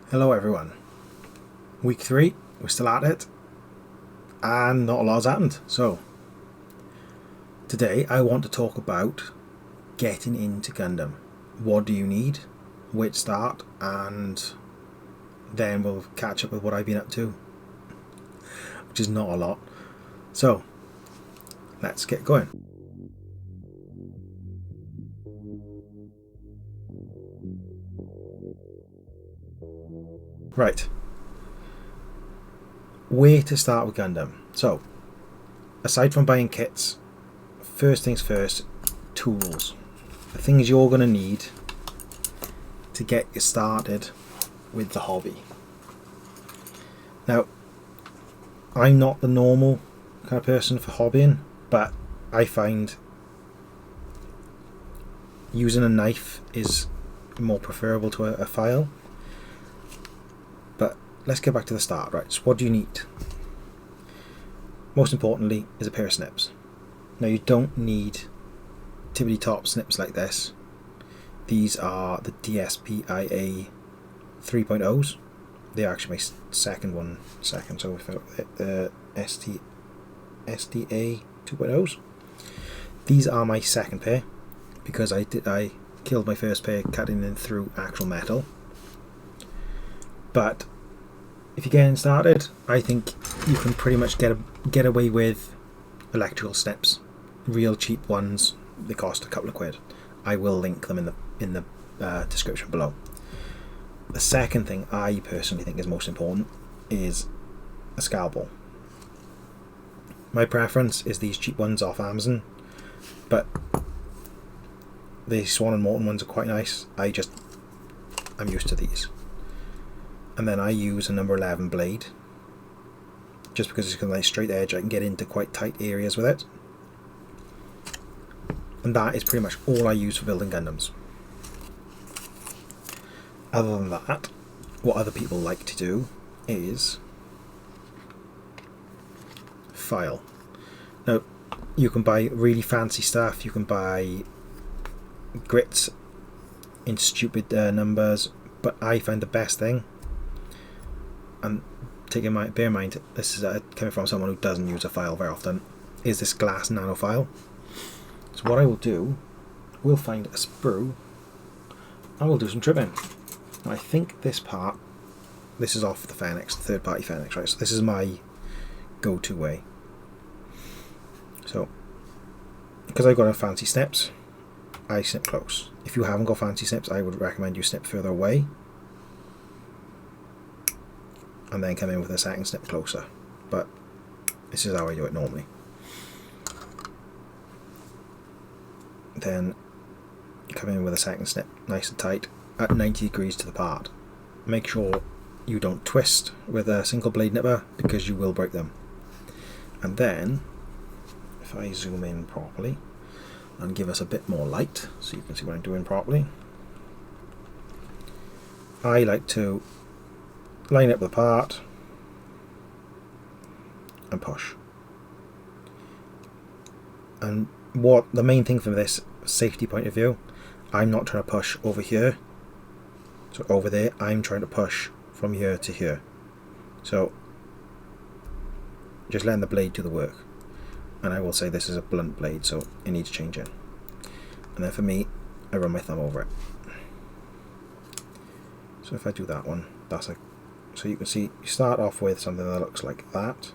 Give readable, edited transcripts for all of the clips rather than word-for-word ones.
Hello everyone. Week 3, we're still at it, and not a lot has happened. So, today I want to talk about getting into Gundam. What do you need, where to start, and then we'll catch up with what I've been up to, which is not a lot. So, let's get going. Right. Where to start with Gundam? So, aside from buying kits, first things first, tools. The things you're going to need to get you started with the hobby. Now, I'm not the normal kind of person for hobbying, but I find using a knife is more preferable to a file. But let's get back to the start, right? So what do you need? Most importantly is a pair of snips. Now you don't need tippity top snips like this. These are the DSPIA 3.0s. They're actually my second. So without the SDA 2.0s. These are my second pair because I killed my first pair cutting in through actual metal. But if you're getting started, I think you can pretty much get away with electrical snips, real cheap ones. They cost a couple of quid. I will link them in the description below. The second thing I personally think is most important is a scalpel. My preference is these cheap ones off Amazon, but the Swan and Morton ones are quite nice. I'm used to these. And then I use a number 11 blade, just because it's got a nice straight edge. I can get into quite tight areas with it. And that is pretty much all I use for building Gundams. Other than that, what other people like to do is file. Now, you can buy really fancy stuff. You can buy grits in stupid numbers, but I find the best thing, and bear in mind this is coming from someone who doesn't use a file very often, is this glass nano file. So what I will do, we'll find a sprue and we'll do some trimming. Now I think this is off the Fenix, the third party Fenix, right? So this is my go-to way. So because I've got a fancy snips, I snip close. If you haven't got fancy snips, I would recommend you snip further away and then come in with a second snip closer, but this is how I do it normally. Then come in with a second snip nice and tight at 90 degrees to the part. Make sure you don't twist with a single blade nipper because you will break them. And then if I zoom in properly and give us a bit more light so you can see what I'm doing properly, I like to line up the part and push. And what the main thing from this safety point of view, I'm not trying to push over here, so over there. I'm trying to push from here to here. So just letting the blade do the work. And I will say this is a blunt blade, so it needs changing. And then for me, I run my thumb over it. So if I do that one, so you can see you start off with something that looks like that,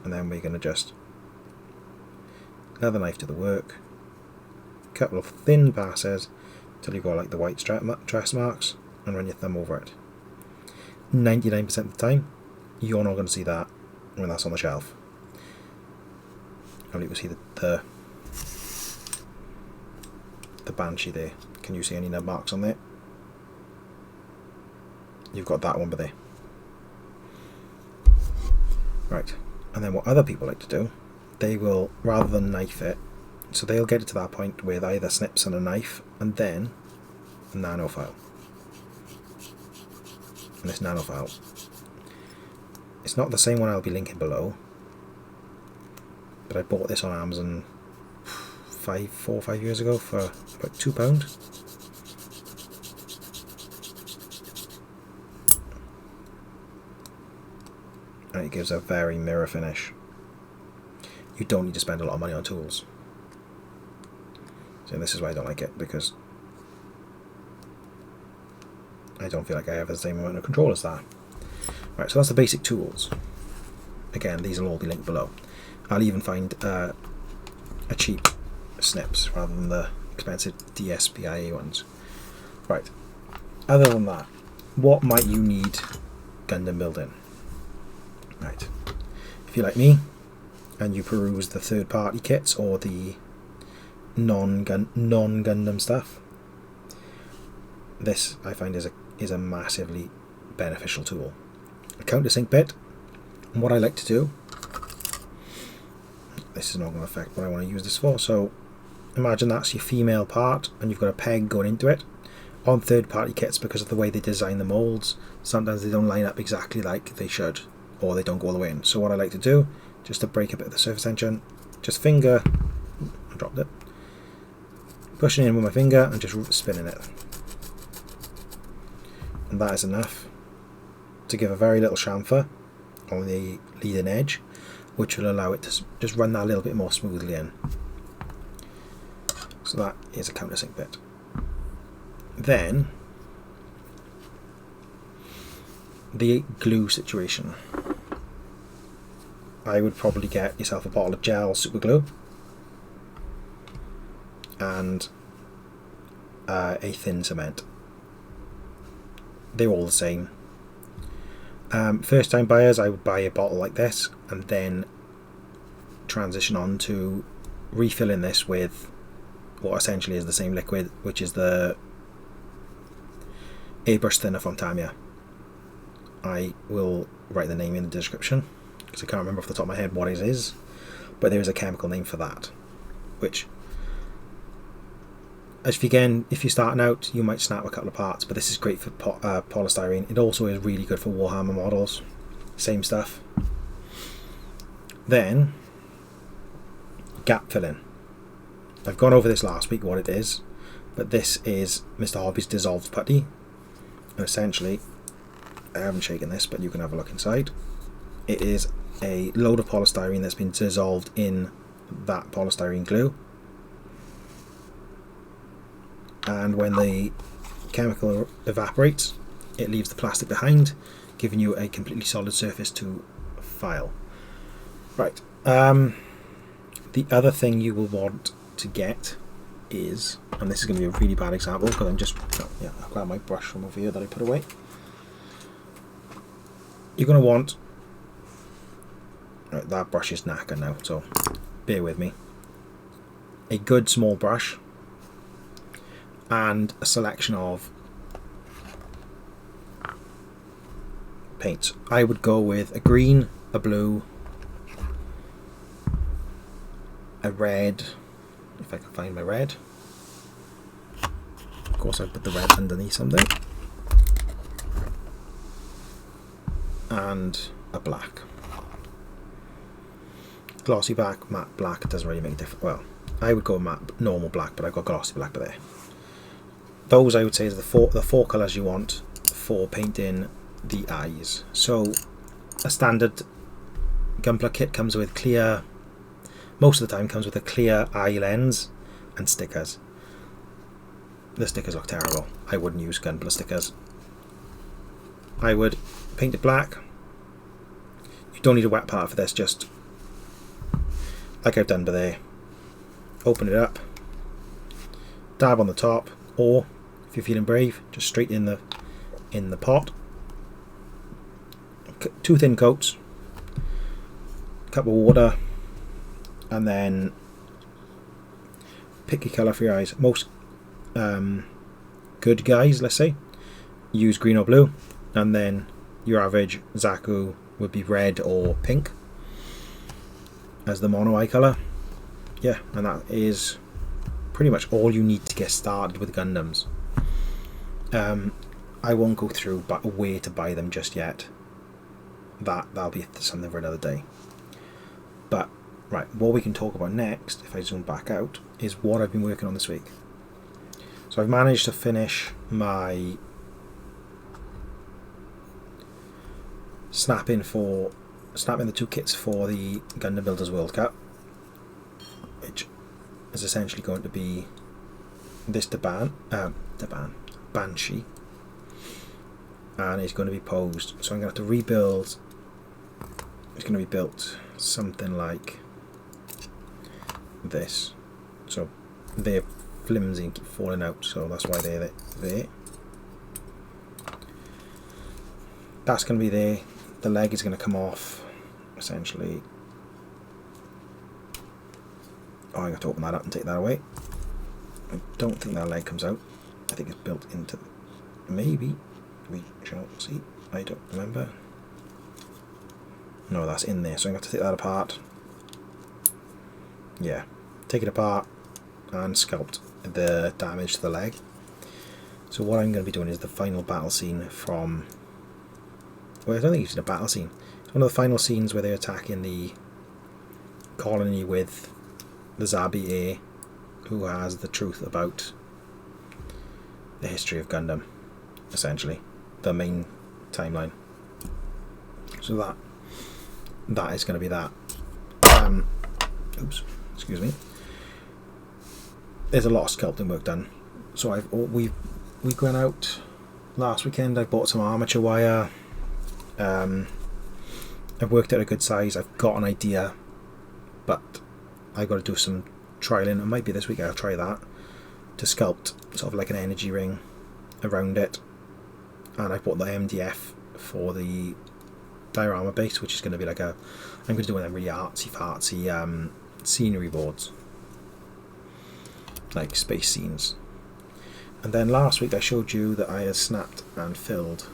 and then we're going to just let the knife do the work. A couple of thin passes till you got like the white stress marks, and run your thumb over it. 99% of the time, you're not going to see that when that's on the shelf. Only you can see the Banshee there. Can you see any nub marks on there? You've got that one by there. Right, and then what other people like to do, they will, rather than knife it, so they'll get it to that point with either snips and a knife and then a nano file. And this nano file, it's not the same one I'll be linking below, but I bought this on Amazon 4 or 5 years ago for about £2. and it gives a very mirror finish. You don't need to spend a lot of money on tools. So this is why I don't like it, because I don't feel like I have the same amount of control as that. Right, so that's the basic tools. Again, these will all be linked below. I'll even find a cheap snips rather than the expensive DSPIA ones. Right, other than that, what might you need Gundam building? Right, if you're like me and you peruse the third-party kits or the non-Gundam stuff, this I find is a massively beneficial tool. A countersink bit, and what I like to do, this is not going to affect what I want to use this for, so imagine that's your female part and you've got a peg going into it. On third-party kits, because of the way they design the molds, sometimes they don't line up exactly like they should, or they don't go all the way in. So what I like to do, just to break a bit of the surface tension, just finger, I dropped it, pushing in with my finger and just spinning it. And that is enough to give a very little chamfer on the leading edge, which will allow it to just run that a little bit more smoothly in. So that is a countersink bit. Then the glue situation. I would probably get yourself a bottle of gel super glue and a thin cement. They're all the same. First time buyers, I would buy a bottle like this and then transition on to refilling this with what essentially is the same liquid, which is the airbrush thinner from Tamiya. I will write the name in the description because I can't remember off the top of my head what it is, but there is a chemical name for that, which, as if you're starting out, you might snap a couple of parts, but this is great for polystyrene. It also is really good for Warhammer models. Same stuff. Then gap filling. I've gone over this last week what it is, but this is Mr. Hobby's dissolved putty. And essentially, I haven't shaken this, but you can have a look inside. It is a load of polystyrene that's been dissolved in that polystyrene glue, and when the chemical evaporates, it leaves the plastic behind, giving you a completely solid surface to file. Right. The other thing you will want to get is, and this is going to be a really bad example because I'm just, I'll grab my brush from over here that I put away. You're going to want, right, that brush is knackered now, so bear with me, a good small brush and a selection of paints. I would go with a green, a blue, a red, if I can find my red. Of course I put the red underneath something, and a black. Glossy black, matte black, doesn't really make a difference. Well, I would go matte, normal black, but I've got glossy black there. Those I would say is the four colours you want for painting the eyes. So a standard Gunpla kit comes with clear, most of the time comes with a clear eye lens and stickers. The stickers look terrible. I wouldn't use Gunpla stickers. I would paint it black. You don't need a wet part for this, just like I've done by there. Open it up, dab on the top, or if you're feeling brave, just straight in the pot. 2 thin coats, a cup of water, and then pick your colour for your eyes. Most good guys, let's say, use green or blue, and then your average Zaku would be red or pink as the mono eye colour. Yeah, and that is pretty much all you need to get started with Gundams. I won't go through where to buy them just yet. That'll be something for another day. But right, what we can talk about next, if I zoom back out, is what I've been working on this week. So I've managed to finish my snapping for snapping the two kits for the Gundam Builders World Cup, which is essentially going to be this Banshee, and it's going to be posed. So I'm going to have to rebuild. It's going to be built something like this. So they're flimsy and keep falling out, so that's why they're there. That's going to be there. The leg is going to come off, essentially. Oh, I got to open that up and take that away. I don't think that leg comes out. I think it's built into maybe. We shall see. I don't remember. No, that's in there, so I'm going to have to take that apart. Yeah, take it apart and sculpt the damage to the leg. So what I'm going to be doing is the final battle scene from... Well, I don't think it's a battle scene. It's one of the final scenes where they're attacking the colony with the Zabi A, who has the truth about the history of Gundam, essentially. The main timeline. So that is going to be that. Oops, excuse me. There's a lot of sculpting work done. So we went out last weekend. I bought some armature wire. I've worked out a good size. I've got an idea, but I've got to do some trialing. It might be this week I'll try that to sculpt sort of like an energy ring around it. And I bought the MDF for the diorama base, which is going to be like I'm going to do one of them really artsy scenery boards, like space scenes. And then last week I showed you that I had snapped and filled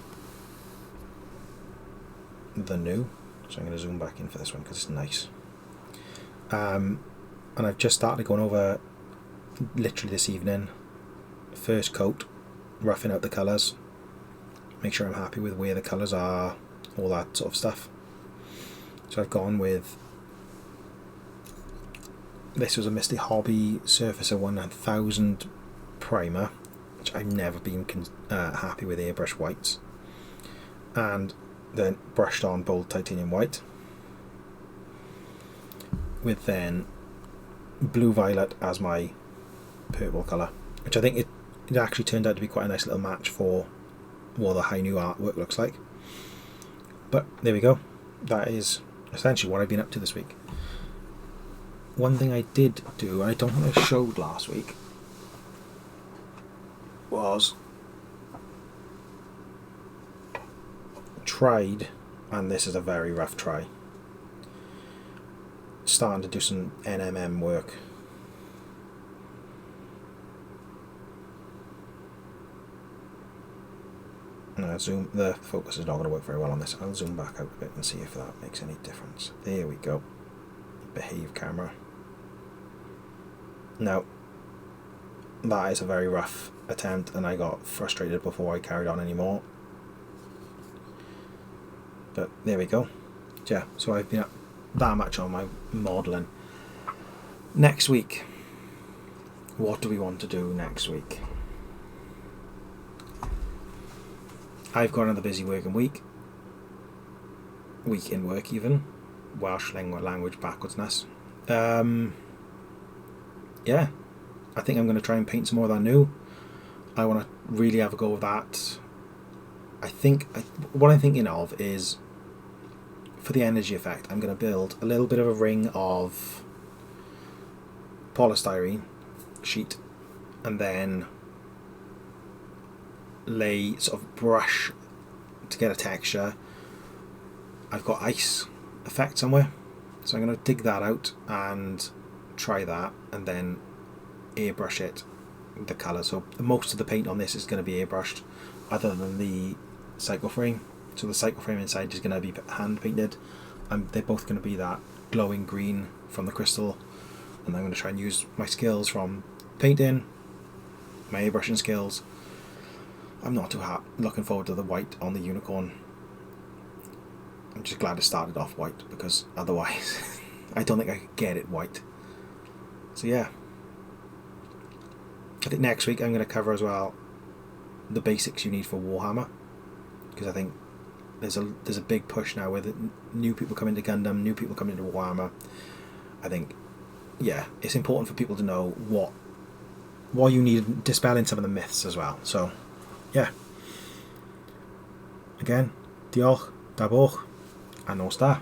the new, so I'm going to zoom back in for this one because it's nice. And I've just started going over, literally this evening, first coat, roughing out the colours, make sure I'm happy with where the colours are, all that sort of stuff. So I've gone with, this was a Misty Hobby Surfacer 1000 primer, which I've never been happy with airbrush whites, and then brushed on bold titanium white, with then blue violet as my purple colour, which I think it actually turned out to be quite a nice little match for what the high new artwork looks like. But there we go, that is essentially what I've been up to this week. One thing I did do, and I don't think I showed last week, was tried, and this is a very rough try, starting to do some NMM work. Zoom, the focus is not going to work very well on this. I'll zoom back out a bit and see if that makes any difference. There we go. Behave, camera. Now, that is a very rough attempt, and I got frustrated before I carried on anymore. But there we go. Yeah, so I've been up that much on my modelling. Next week, what do we want to do next week? I've got another busy working week in work even, Welsh language backwardsness. Yeah, I think I'm going to try and paint some more of that new. I want to really have a go of that. I think what I'm thinking of is, for the energy effect, I'm going to build a little bit of a ring of polystyrene sheet, and then lay sort of brush to get a texture. I've got ice effect somewhere, so I'm going to dig that out and try that, and then airbrush it, the colour. So most of the paint on this is going to be airbrushed, other than the cycle frame. So the cycle frame inside is going to be hand painted, and they're both going to be that glowing green from the crystal. And I'm going to try and use my skills from painting, my airbrushing skills. I'm not too looking forward to the white on the unicorn. I'm just glad it started off white, because otherwise I don't think I could get it white. So yeah, I think next week I'm going to cover as well the basics you need for Warhammer, because I think there's a big push now with new people coming to Gundam, new people coming to Warhammer. I think, yeah, it's important for people to know what you need, dispelling some of the myths as well. So, yeah. Again, diolch, da boch, a nos da.